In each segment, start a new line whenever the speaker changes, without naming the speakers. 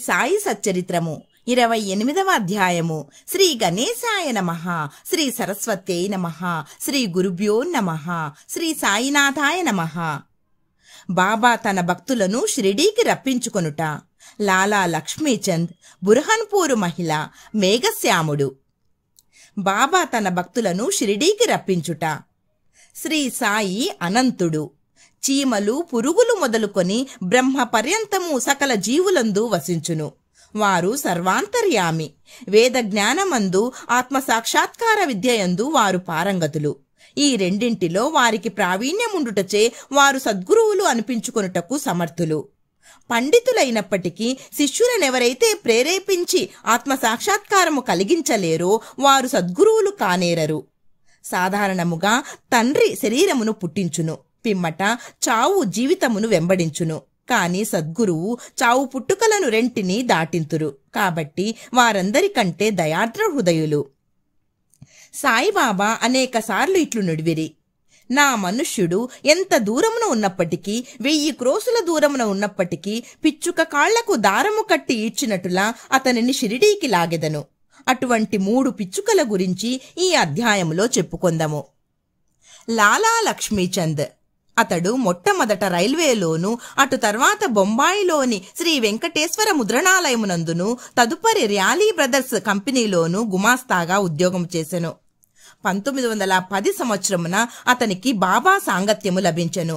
సాయి సచ్చరిత్రము 28వ అధ్యాయము. శ్రీ గణేశాయ నమః, శ్రీ సరస్వత్యై నమః, శ్రీ గురుభ్యో నమః, శ్రీ సాయినాథాయ నమః. బాబా తన భక్తులను షిరిడీకి రప్పించుకొనుట. లాలా లక్ష్మీచంద్, బుర్హన్పూరు మహిళ, మేఘశ్యాముడు. బాబా తన భక్తులను షిరిడీకి రప్పించుట. శ్రీ సాయి అనంతుడు. చీమలు పురుగులు మొదలుకొని బ్రహ్మ పర్యంతము సకల జీవులందు వసించును. వారు సర్వాంతర్యామి. వేద జ్ఞానమందు ఆత్మసాక్షాత్కార విద్యయందు వారు పారంగతులు. ఈ రెండింటిలో వారికి ప్రావీణ్యముండుటచే వారు సద్గురువులు అనిపించుకొనుటకు సమర్థులు. పండితులైనప్పటికీ శిష్యులనెవరైతే ప్రేరేపించి ఆత్మసాక్షాత్కారము కలిగించలేరో వారు సద్గురువులు కానేరరు. సాధారణముగా తండ్రి శరీరమును పుట్టించును, పిమ్మట చావు జీవితమును వెంబడించును. కాని సద్గురువు చావు పుట్టుకలను రెంటిని దాటింతురు. కాబట్టి వారందరికంటే దయార్ద్ర హృదయులు. సాయిబాబా అనేకసార్లు ఇట్లు నుడివిరి: నా మనుష్యుడు ఎంత దూరమున ఉన్నప్పటికీ, 1000 క్రోసుల దూరమున ఉన్నప్పటికీ పిచ్చుక కాళ్లకు దారము కట్టి ఈడ్చినట్టులా అతనిని షిరిడీకి లాగెదను. అటువంటి 3 పిచ్చుకల గురించి ఈ అధ్యాయములో చెప్పుకొందము. లాలా లక్ష్మీచంద్. అతడు మొట్టమొదట రైల్వేలోను, అటు తర్వాత బొంబాయిలోని శ్రీ వెంకటేశ్వర ముద్రణాలయమునందును, తదుపరి ర్యాలీ బ్రదర్స్ కంపెనీలోను గుమాస్తాగా ఉద్యోగం చేసెను. 1910 సంవత్సరమున అతనికి బాబా సాంగత్యము లభించెను.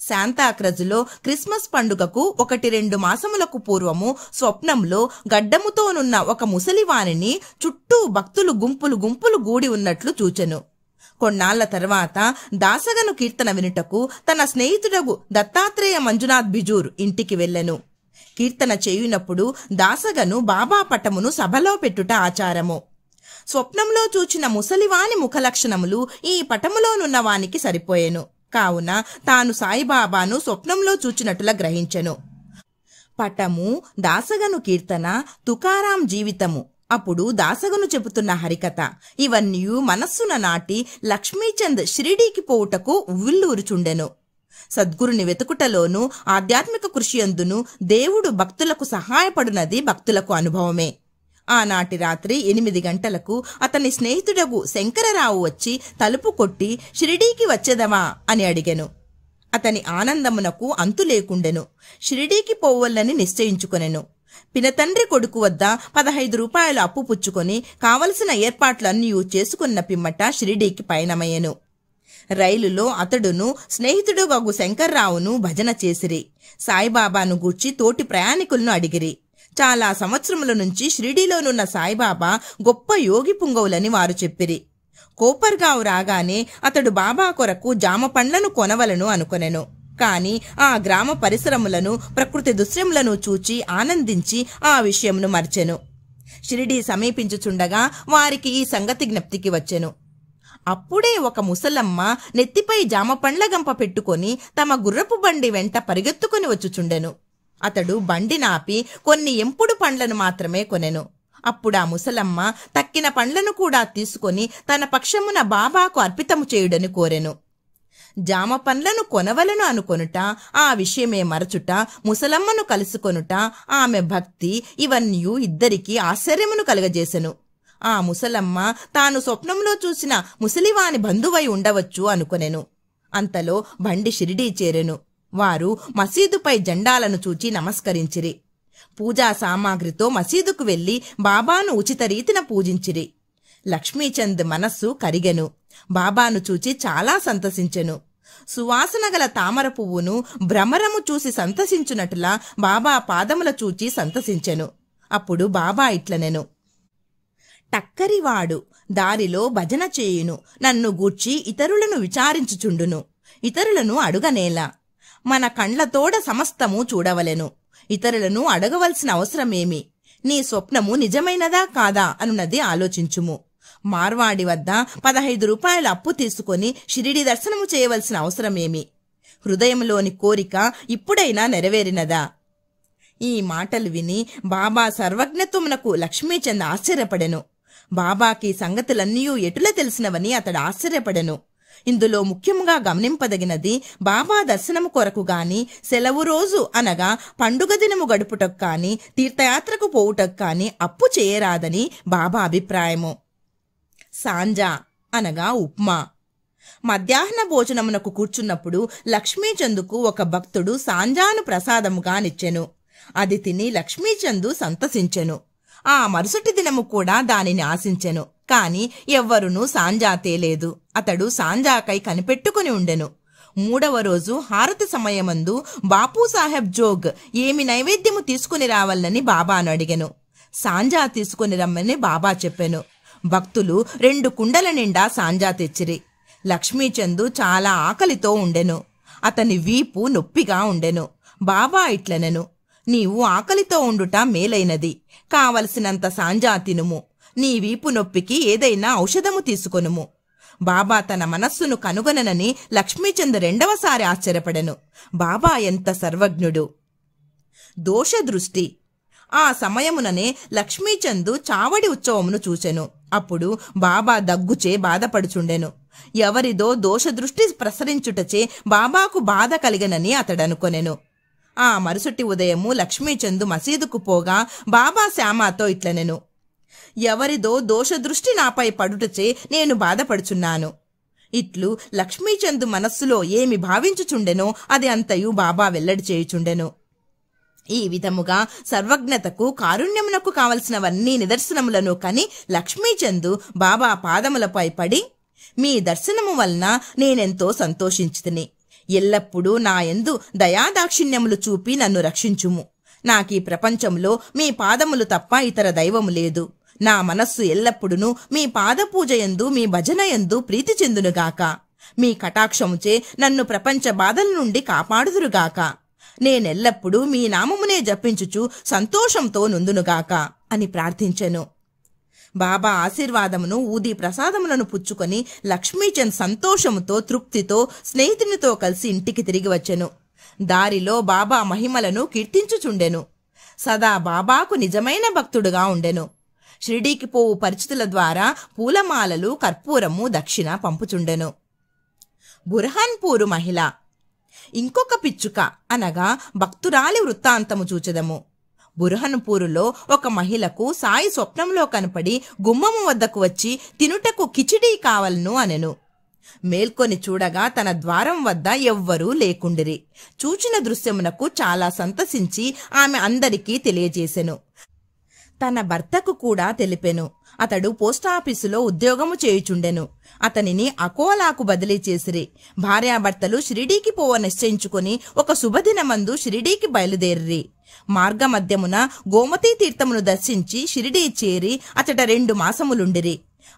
శాంతాక్రజులో క్రిస్మస్ పండుగకు 1-2 మాసములకు పూర్వము స్వప్నంలో గడ్డముతోనున్న ఒక ముసలివానిని చుట్టూ భక్తులు గుంపులు గుంపులు గూడి ఉన్నట్లు చూచెను. కొన్నాళ్ల తర్వాత దాసగను కీర్తన వినుటకు తన స్నేహితుడగు దత్తాత్రేయ మంజునాథ్ బిజూర్ ఇంటికి వెళ్ళెను. కీర్తన చేయునప్పుడు దాసగను బాబా పటమును సభలో పెట్టుట ఆచారము. స్వప్నంలో చూచిన ముసలివాని ముఖలక్షణములు ఈ పటములోనున్న వానికి సరిపోయెను. కావున తాను సాయిబాబాను స్వప్నంలో చూచినట్టులా గ్రహించెను. పటము, దాసగను కీర్తన, తుకారాం జీవితము, అప్పుడు దాసగను చెబుతున్న హరికథ ఇవన్నీ మనస్సున నాటి లక్ష్మీచంద్ షిరిడీకి పోవుటకు ఉవ్విళ్ళూరుచుండెను. సద్గురుని వెతుకుటలోనూ ఆధ్యాత్మిక కృషియందును దేవుడు భక్తులకు సహాయపడునది భక్తులకు అనుభవమే. ఆనాటి రాత్రి 8 గంటలకు అతని స్నేహితుడగు శంకరరావు వచ్చి తలుపు కొట్టి షిరిడీకి వచ్చేదవా అని అడిగెను. అతని ఆనందమునకు అంతు లేకుండెను. షిరిడీకి పోవల్లని నిశ్చయించుకొనెను. పినతండ్రి కొడుకు వద్ద 15 రూపాయలు అప్పు పుచ్చుకొని కావలసిన ఏర్పాట్లన్నీ చేసుకున్న పిమ్మట షిరిడీకి పయనమయ్యెను. రైలులో అతడును స్నేహితుడు గగు శంకర్రావును భజన చేసిరి. సాయిబాబాను గూర్చి తోటి ప్రయాణికులను అడిగిరి. చాలా సంవత్సరముల నుంచి షిరిడీలోనున్న సాయిబాబా గొప్ప యోగి పుంగవులని వారు చెప్పిరి. కోపర్గావు రాగానే అతడు బాబా కొరకు జామ పండ్లను కొనవలను అనుకొనెను. కాని ఆ గ్రామ పరిసరములను, ప్రకృతి దృశ్యములను చూచి ఆనందించి ఆ విషయమును మర్చెను. షిరిడీ సమీపించుచుండగా వారికి ఈ సంగతి జ్ఞప్తికి వచ్చెను. అప్పుడే ఒక ముసలమ్మ నెత్తిపై జామ పండ్ల గంప పెట్టుకొని తమ గుర్రపు బండి వెంట పరిగెత్తుకుని వచ్చుచుండెను. అతడు బండి నాపి కొన్ని ఎంపుడు పండ్లను మాత్రమే కొనెను. అప్పుడు ఆ ముసలమ్మ తక్కిన పండ్లను కూడా తీసుకొని తన పక్షమున బాబాకు అర్పితము చేయుడని కోరెను. జామ పండ్లను కొనవలను అనుకొనుట, ఆ విషయమే మరచుట, ముసలమ్మను కలుసుకొనుట, ఆమె భక్తి ఇవన్నీ ఇద్దరికీ ఆశ్చర్యమును కలగజేసెను. ఆ ముసలమ్మ తాను స్వప్నంలో చూసిన ముసలివాని బంధువై ఉండవచ్చు అనుకొనెను. అంతలో బండి షిరిడీ చేరెను. వారు మసీదుపై జెండాలను చూచి నమస్కరించిరి. పూజా సామాగ్రితో మసీదుకు వెళ్లి బాబాను ఉచిత రీతిన పూజించిరి. లక్ష్మీచంద్ మనస్సు కరిగెను. బాబాను చూచి చాలా సంతసించెను. సువాసన గల తామర పువ్వును భ్రమరము చూసి సంతసించునట్లా బాబా పాదముల చూచి సంతసించెను. అప్పుడు బాబా ఇట్లనెను: టక్కరివాడు దారిలో భజన చేయును, నన్ను గూర్చి ఇతరులను విచారించుచుండును, ఇతరులను అడుగనేలా. మన కండ్లతోడ సమస్తము చూడవలెను, ఇతరులను అడగవలసిన అవసరమేమి? నీ స్వప్నము నిజమైనదా కాదా అనున్నది ఆలోచించుము. మార్వాడి వద్ద 15 రూపాయల అప్పు తీసుకొని షిరిడి దర్శనము చేయవలసిన అవసరమేమి? హృదయంలోని కోరిక ఇప్పుడైనా నెరవేరినదా? ఈ మాటలు విని బాబా సర్వజ్ఞత్వమునకు లక్ష్మీచంద్ ఆశ్చర్యపడెను. బాబాకి సంగతులన్నీ ఎటుల తెలిసినవని అతడు ఆశ్చర్యపడెను. ఇందులో ముఖ్యంగా గమనింపదగినది బాబా దర్శనము కొరకు గాని, సెలవు రోజు అనగా పండుగ దినము గడుపుటకు కాని, తీర్థయాత్రకు పోవుటకు కాని అప్పు చేయరాదని బాబా అభిప్రాయము. సాంజా అనగా ఉప్మా. మధ్యాహ్న భోజనమునకు కూర్చున్నప్పుడు లక్ష్మీచందుకు ఒక భక్తుడు సాంజాను ప్రసాదముగా నిచ్చెను. అది తిని లక్ష్మీచందు సంతసించెను. ఆ మరుసటి దినము కూడా దానిని ఆశించెను. కాని ఎవ్వరునూ సాంజా తేలేదు. అతడు సాంజాకై కనిపెట్టుకుని ఉండెను. 3వ రోజు హారతి సమయమందు బాపూసాహెబ్ జోగ్ ఏమి నైవేద్యము తీసుకుని రావాలని బాబాను అడిగెను. సాంజా తీసుకుని రమ్మని బాబా చెప్పెను. భక్తులు 2 కుండల నిండా సాంజా తెచ్చిరి. లక్ష్మీచందు చాలా ఆకలితో ఉండెను. అతని వీపు నొప్పిగా ఉండెను. బాబా ఇట్లనెను, నీవు ఆకలితో ఉండుట మేలైనది. కావలసినంత సాంజా తినుము. నీ వీపు నొప్పికి ఏదైనా ఔషధము తీసుకొనుము. బాబా తన మనస్సును కనుగొననని లక్ష్మీచంద్ 2వసారి ఆశ్చర్యపడెను. బాబా ఎంత సర్వజ్ఞుడు. దోషదృష్టి. ఆ సమయముననే లక్ష్మీచందు చావడి ఉత్సవమును చూచెను. అప్పుడు బాబా దగ్గుచే బాధపడుచుండెను. ఎవరిదో దోషదృష్టి ప్రసరించుటచే బాబాకు బాధ కలిగనని అతడనుకొనెను. ఆ మరుసటి ఉదయము లక్ష్మీచందు మసీదుకు పోగా బాబా శ్యామాతో ఇట్లనెను, ఎవరిదో దోషదృష్టి నాపై పడుటచే నేను బాధపడుచున్నాను. ఇట్లు లక్ష్మీచందు మనస్సులో ఏమి భావించుచుండెనో అది అంతయు బాబా వెల్లడి చేయుచుండెను. ఈ విధముగా సర్వజ్ఞతకు కారుణ్యమునకు కావలసినవన్నీ నిదర్శనములను కని లక్ష్మీచందు బాబా పాదములపై పడి, మీ దర్శనము వలన నేనెంతో సంతోషించితిని. ఎల్లప్పుడూ నాయందు దయాదాక్షిణ్యములు చూపి నన్ను రక్షించుము. నాకీ ప్రపంచంలో మీ పాదములు తప్ప ఇతర దైవము లేదు. నా మనస్సు ఎల్లప్పుడూ మీ పాదపూజయందు మీ భజనయందు ప్రీతి చెందునుగాక. మీ కటాక్షముచే నన్ను ప్రపంచ బాధల నుండి కాపాడుదురుగాక. నేనెల్లప్పుడూ మీ నామమునే జపించుచు సంతోషంతో నుందునుగాక అని ప్రార్థించెను. బాబా ఆశీర్వాదమును ఊది ప్రసాదములను పుచ్చుకొని లక్ష్మీచంద్ సంతోషముతో తృప్తితో స్నేహితునితో కలిసి ఇంటికి తిరిగి వచ్చెను. దారిలో బాబా మహిమలను కీర్తించుచుండెను. సదా బాబాకు నిజమైన భక్తుడుగా ఉండెను. షిరిడీకి పోవు పరిచితుల ద్వారా పూలమాలలు, కర్పూరము, దక్షిణ పంపుచుండెను. బుర్హాన్పూరు మహిళ. ఇంకొక పిచ్చుక అనగా భక్తురాలి వృత్తాంతము చూచెదము. బుర్హన్పూరులో ఒక మహిళకు సాయి స్వప్నంలో కనపడి గుమ్మము వద్దకు వచ్చి తినుటకు కిచిడీ కావలను అనెను. మేల్కొని చూడగా తన ద్వారం వద్ద ఎవ్వరూ లేకుండిరి. చూచిన దృశ్యమునకు చాలా సంతసించి ఆమె అందరికీ తెలియజేసెను. తన భర్తకు కూడా తెలిపెను. అతడు పోస్టాఫీసులో ఉద్యోగము చేయుచుండెను. అతనిని అకోలాకు బదిలీ చేసిరి. భార్యాభర్తలు షిరిడీకి పోవ నిశ్చయించుకుని ఒక శుభదినమందు షిరిడీకి బయలుదేరిరి. మార్గమధ్యమున గోమతీ తీర్థమును దర్శించి షిరిడీ చేరి అచట 2 మాసములుండిరి.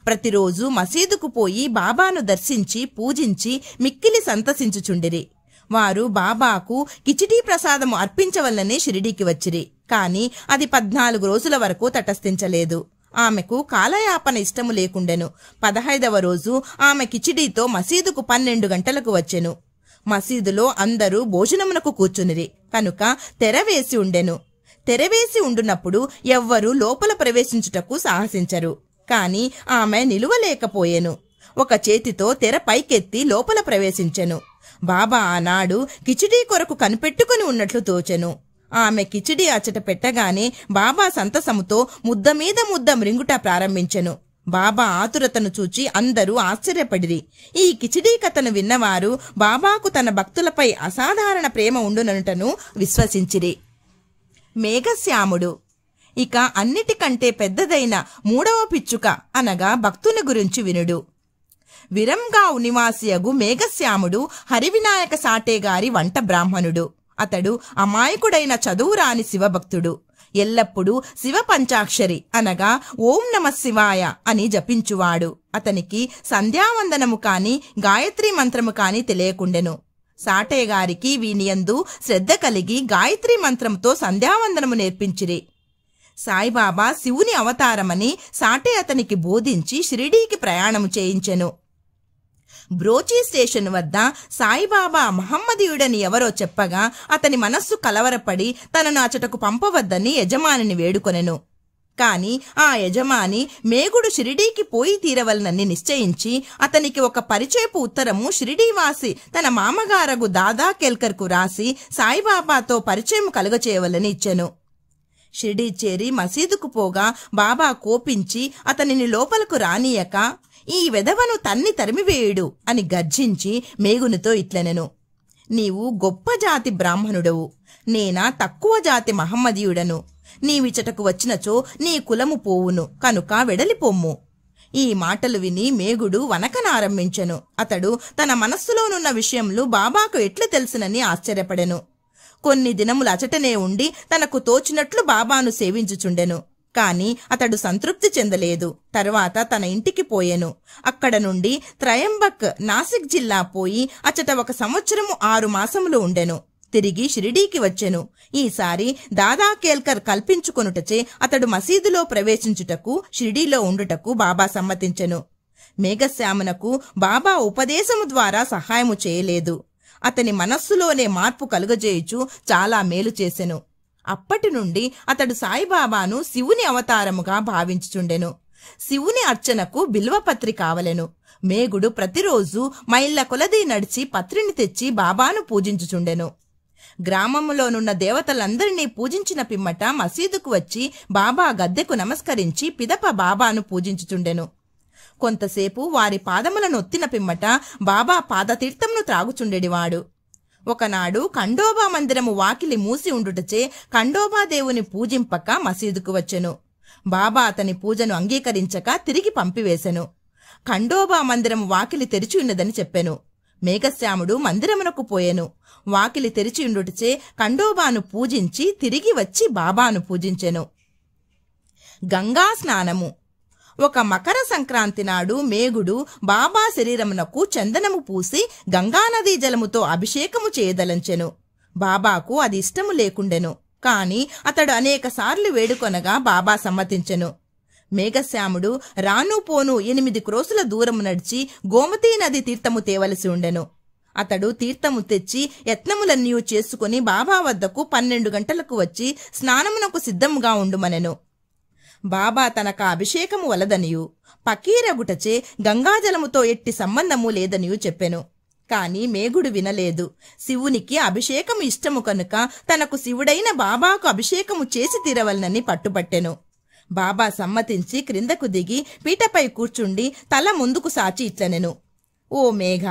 ప్రతిరోజు మసీదుకు పోయి బాబాను దర్శించి పూజించి మిక్కిలి సంతసించుచుండిరి. వారు బాబాకు కిచిడీ ప్రసాదము అర్పించవలనే షిరిడీకి వచ్చిరి. కాని అది 14 రోజుల వరకు తటస్థించలేదు. ఆమెకు కాలయాపన ఇష్టము లేకుండెను. 15వ రోజు ఆమె కిచిడీతో మసీదుకు 12 గంటలకు వచ్చెను. మసీదులో అందరూ భోజనమునకు కూర్చునిరి కనుక తెరవేసి ఉండెను. తెరవేసి ఉండునప్పుడు ఎవ్వరూ లోపల ప్రవేశించుటకు సాహసించరు. కాని ఆమె నిలువలేకపోయెను. ఒక చేతితో తెర పైకెత్తి లోపల ప్రవేశించెను. బాబా ఆనాడు కిచిడీ కొరకు కనిపెట్టుకుని ఉన్నట్లు తోచెను. ఆమె కిచిడీ అచట పెట్టగానే బాబా సంతసముతో ముద్ద మీద ముద్ద మృంగుట ప్రారంభించెను. బాబా ఆతురతను చూచి అందరూ ఆశ్చర్యపడిరి. ఈ కిచిడీ కథను విన్నవారు బాబాకు తన భక్తులపై అసాధారణ ప్రేమ ఉండుననుటను విశ్వసించిరి. మేఘశ్యాముడు. ఇక అన్నిటికంటే పెద్దదైన 3వ పిచ్చుక అనగా భక్తుని గురించి వినుడు. విరంగావ్ నివాసియగు మేఘశ్యాముడు హరివినాయక సాటే గారి వంట బ్రాహ్మణుడు. అతడు అమాయకుడైన చదువురాని శివభక్తుడు. ఎల్లప్పుడూ శివ పంచాక్షరి అనగా ఓం నమః శివాయ అని జపించువాడు. అతనికి సంధ్యావందనము కాని గాయత్రీ మంత్రము కాని తెలియకుండెను. సాటే గారికి వీనియందు శ్రద్ధ కలిగి గాయత్రీ మంత్రంతో సంధ్యావందనము నేర్పించిరి. సాయిబాబా శివుని అవతారమని సాటే అతనికి బోధించి షిరిడీకి ప్రయాణము చేయించెను. బ్రోచీ స్టేషన్ వద్ద సాయిబాబా మహమ్మదీయుడని ఎవరో చెప్పగా అతని మనస్సు కలవరపడి తనను అచటకు పంపవద్దని యజమానిని వేడుకొనెను. కాని ఆ యజమాని మేగుడు షిరిడీకి పోయి తీరవలనని నిశ్చయించి అతనికి ఒక పరిచయపు ఉత్తరము షిరిడీవాసి తన మామగారగు దాదా కేల్కర్కు రాసి సాయిబాబాతో పరిచయం కలుగచేయవలని ఇచ్చెను. షిరిడీ చేరి మసీదుకు పోగా బాబా కోపించి అతనిని లోపలకు రానీయక, ఈ వెధవను తన్ని తరిమివేయుడు అని గర్జించి మేగునితో ఇట్లనెను, నీవు గొప్ప జాతి బ్రాహ్మణుడవు, నేనా తక్కువ జాతి మహమ్మదీయుడను. నీవిచటకు వచ్చినచో నీ కులము పోవును, కనుక వెడలిపొమ్ము. ఈ మాటలు విని మేగుడు వనకనారంభించెను. అతడు తన మనస్సులోనున్న విషయములు బాబాకు ఎట్లు తెలుసునని ఆశ్చర్యపడెను. కొన్ని దినములు అచటనే ఉండి తనకు తోచినట్లు బాబాను సేవించుచుండెను. కాని అతడు సంతృప్తి చెందలేదు. తర్వాత తన ఇంటికి పోయెను. అక్కడ నుండి త్రయంబక్ నాసిక్ జిల్లా పోయి అచట 1 సంవత్సరము 6 మాసములు ఉండెను. తిరిగి షిరిడీకి వచ్చెను. ఈసారి దాదా కేల్కర్ కల్పించుకొనుటచే అతడు మసీదులో ప్రవేశించుటకు, షిరిడీలో ఉండుటకు బాబా సమ్మతించెను. మేఘశ్యామునకు బాబా ఉపదేశము ద్వారా సహాయము చేయలేదు. అతని మనస్సులోనే మార్పు కలుగజేయుచు చాలా మేలు చేసెను. అప్పటి నుండి అతడు సాయిబాబాను శివుని అవతారముగా భావించుచుండెను. శివుని అర్చనకు బిల్వపత్రి కావలెను. మేగుడు ప్రతిరోజు మైళ్ళ కొలది నడిచి పత్రిని తెచ్చి బాబాను పూజించుచుండెను. గ్రామములోనున్న దేవతలందరినీ పూజించిన పిమ్మట మసీదుకు వచ్చి బాబా గద్దెకు నమస్కరించి పిదప బాబాను పూజించుచుండెను. కొంతసేపు వారి పాదములను ఒత్తిన పిమ్మట బాబా పాదతీర్థమును త్రాగుచుండెడివాడు. ఒకనాడు ఖండోబా మందిరము వాకిలి మూసి ఉండుటచే ఖండోబాదేవుని పూజింపక మసీదుకు వచ్చెను. బాబా అతని పూజను అంగీకరించక తిరిగి పంపివేశెను. ఖండోబా మందిరము వాకిలి తెరిచి ఉన్నదని చెప్పెను. మేఘశ్యాముడు మందిరమునకు పోయెను. వాకిలి తెరిచి ఉండుటచే ఖండోబాను పూజించి తిరిగి వచ్చి బాబాను పూజించెను. గంగా స్నానము. ఒక మకర సంక్రాంతి నాడు మేగుడు బాబా శరీరమునకు చందనము పూసి గంగానదీ జలముతో అభిషేకము చేయదలంచెను. బాబాకు అది ఇష్టము లేకుండెను. కాని అతడు అనేకసార్లు వేడుకొనగా బాబా సమ్మతించెను. మేఘశ్యాముడు రాను పోను 8 క్రోసుల దూరము నడిచి గోమతీ నది తీర్థము తేవలసి ఉండెను. అతడు తీర్థము తెచ్చి యత్నములన్నీ చేసుకుని బాబా వద్దకు 12 గంటలకు వచ్చి స్నానమునకు సిద్ధముగా ఉండుమనెను. బాబా తనక అభిషేకము వలదనియు పకీరగుటచే గంగాజలముతో ఎట్టి సంబంధము లేదనియు చెప్పెను. కాని మేగుడు వినలేదు. శివునికి అభిషేకము ఇష్టము కనుక తనకు శివుడైన బాబాకు అభిషేకము చేసి తీరవలనని పట్టుపట్టెను. బాబా సమ్మతించి క్రిందకు దిగి పీటపై కూర్చుండి తల ముందుకు సాచి ఇట్లనెను, ఓ మేఘ,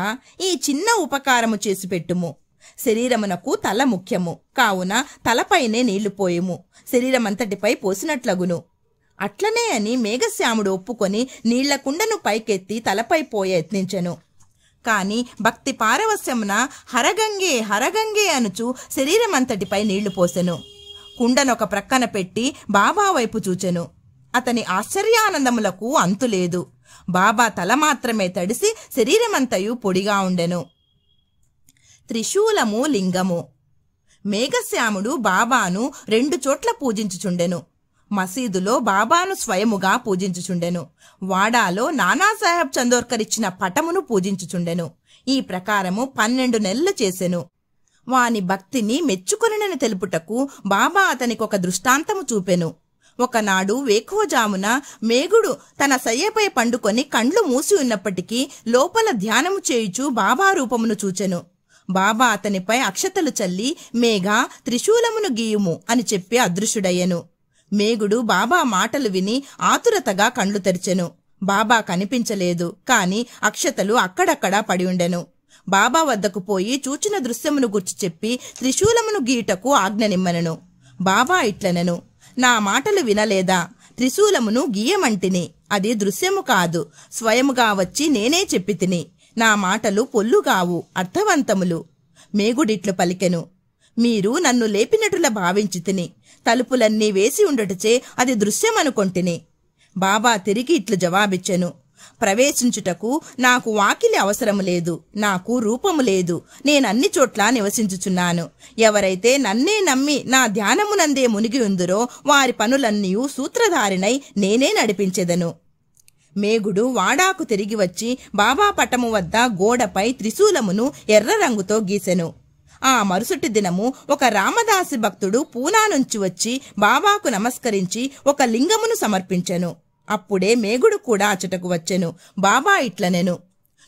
ఈ చిన్న ఉపకారము చేసి పెట్టుము. శరీరమునకు తల ముఖ్యము, కావున తలపైనే నీళ్లు పోయుము, శరీరమంతటిపై పోసినట్లగును. అట్లనే అని మేఘశ్యాముడు ఒప్పుకొని నీళ్ల కుండను పైకెత్తి తలపై పోయ యత్నించెను. కాని భక్తి పారవస్యమున హరగంగే హరగంగే అనుచు శరీరమంతటిపై నీళ్లు పోసెను. కుండనొక ప్రక్కన పెట్టి బాబా వైపు చూచెను. అతని ఆశ్చర్యానందములకు అంతులేదు. బాబా తల మాత్రమే తడిసి శరీరమంతయు పొడిగా ఉండెను. త్రిశూలము లింగము. మేఘశ్యాముడు బాబాను 2 చోట్ల పూజించుచుండెను. మసీదులో బాబాను స్వయముగా పూజించుచుండెను. వాడాలో నానాసాహెబ్ చందోర్కర్ ఇచ్చిన పటమును పూజించుచుండెను. ఈ ప్రకారము 12 నెలలు చేసెను. వాని భక్తిని మెచ్చుకొనని తెలుపుటకు బాబా అతనికొక దృష్టాంతము చూపెను. ఒకనాడు వేకువజామున మేగుడు తన సయ్యపై పండుకొని కండ్లు మూసి ఉన్నప్పటికీ లోపల ధ్యానము చేయుచు బాబా రూపమును చూచెను. బాబా అతనిపై అక్షతలు చల్లి, మేఘ, త్రిశూలమును గీయుము అని చెప్పి అదృశ్యుడయ్యెను. మేగుడు బాబా మాటలు విని ఆతురతగా కండ్లు తెరిచెను. బాబా కనిపించలేదు. కాని అక్షతలు అక్కడక్కడా పడి ఉండెను. బాబా వద్దకు పోయి చూచిన దృశ్యమును గుర్చి చెప్పి త్రిశూలమును గీయుటకు ఆజ్ఞనిమ్మనెను. బాబా ఇట్లనెను, నా మాటలు వినలేదా? త్రిశూలమును గీయమంటిని. అది దృశ్యము కాదు, స్వయముగా వచ్చి నేనే చెప్పి తిని. నా మాటలు పొల్లుగావు, అర్థవంతములు. మేగుడిట్లు పలికెను, మీరు నన్ను లేపినట్టులా భావించి తిని. తలుపులన్నీ వేసి ఉండటచే అది దృశ్యమనుకొంటిని. బాబా తిరిగి ఇట్లు జవాబిచ్చెను, ప్రవేశించుటకు నాకు వాకిలి అవసరము లేదు, నాకు రూపము లేదు, నేనన్ని చోట్ల నివసించుచున్నాను. ఎవరైతే నన్నే నమ్మి నా ధ్యానమునందే మునిగి ఉందురో వారి పనులన్నీ సూత్రధారినై నేనే నడిపించెదను. మేగుడు వాడాకు తిరిగి వచ్చి బాబా పటము వద్ద గోడపై త్రిశూలమును ఎర్ర రంగుతో గీసెను. ఆ మరుసటి దినము ఒక రామదాసి భక్తుడు పూనా నుంచి వచ్చి బాబాకు నమస్కరించి ఒక లింగమును సమర్పించెను. అప్పుడే మేగుడు కూడా అచటకు వచ్చెను. బాబా ఇట్లనెను,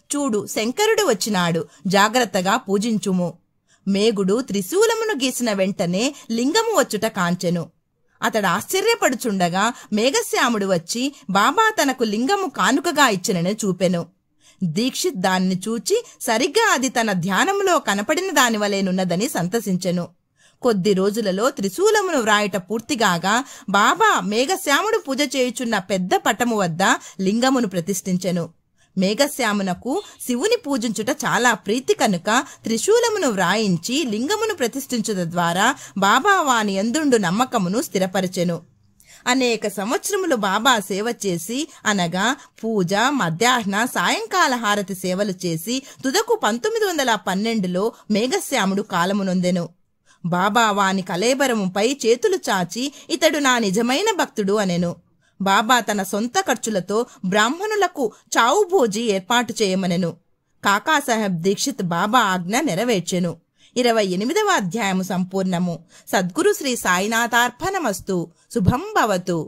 చూడు శంకరుడు వచ్చినాడు, జాగ్రత్తగా పూజించుము. మేగుడు త్రిశూలమును గీసిన వెంటనే లింగము వచ్చుట కాంచెను. అతడు ఆశ్చర్యపడుచుండగా మేఘశ్యాముడు వచ్చి బాబా తనకు లింగము కానుకగా ఇచ్చినని చూపెను. దీక్షిత్ దానిని చూచి సరిగ్గా అది తన ధ్యానములో కనపడిన దానివలేనున్నదని సంతసించెను. కొద్ది రోజులలో త్రిశూలమును వ్రాయుట పూర్తిగాగా బాబా మేఘశ్యాముడు పూజ చేయుచున్న పెద్ద పటము వద్ద లింగమును ప్రతిష్ఠించెను. మేఘశ్యామునకు శివుని పూజించుట చాలా ప్రీతి కనుక త్రిశూలమును వ్రాయించి లింగమును ప్రతిష్ఠించుట ద్వారా బాబా వాని యందుండు నమ్మకమును స్థిరపరచెను. అనేక సంవత్సరములు బాబా సేవ చేసి అనగా పూజ, మధ్యాహ్న, సాయంకాల హారతి సేవలు చేసి తుదకు 1912లో మేఘశ్యాముడు కాలమునొందెను. బాబా వాని కళేబరముపై చేతులు చాచి ఇతడు నా నిజమైన భక్తుడు అనెను. బాబా తన సొంత ఖర్చులతో బ్రాహ్మణులకు చావుభోజి ఏర్పాటు చేయమనెను. కాకాసాహెబ్ దీక్షిత్ బాబా ఆజ్ఞ నెరవేర్చెను. 28వ అధ్యాయము సంపూర్ణము. సద్గురు శ్రీ సాయినాథార్పణమస్తు. శుభం భవతు.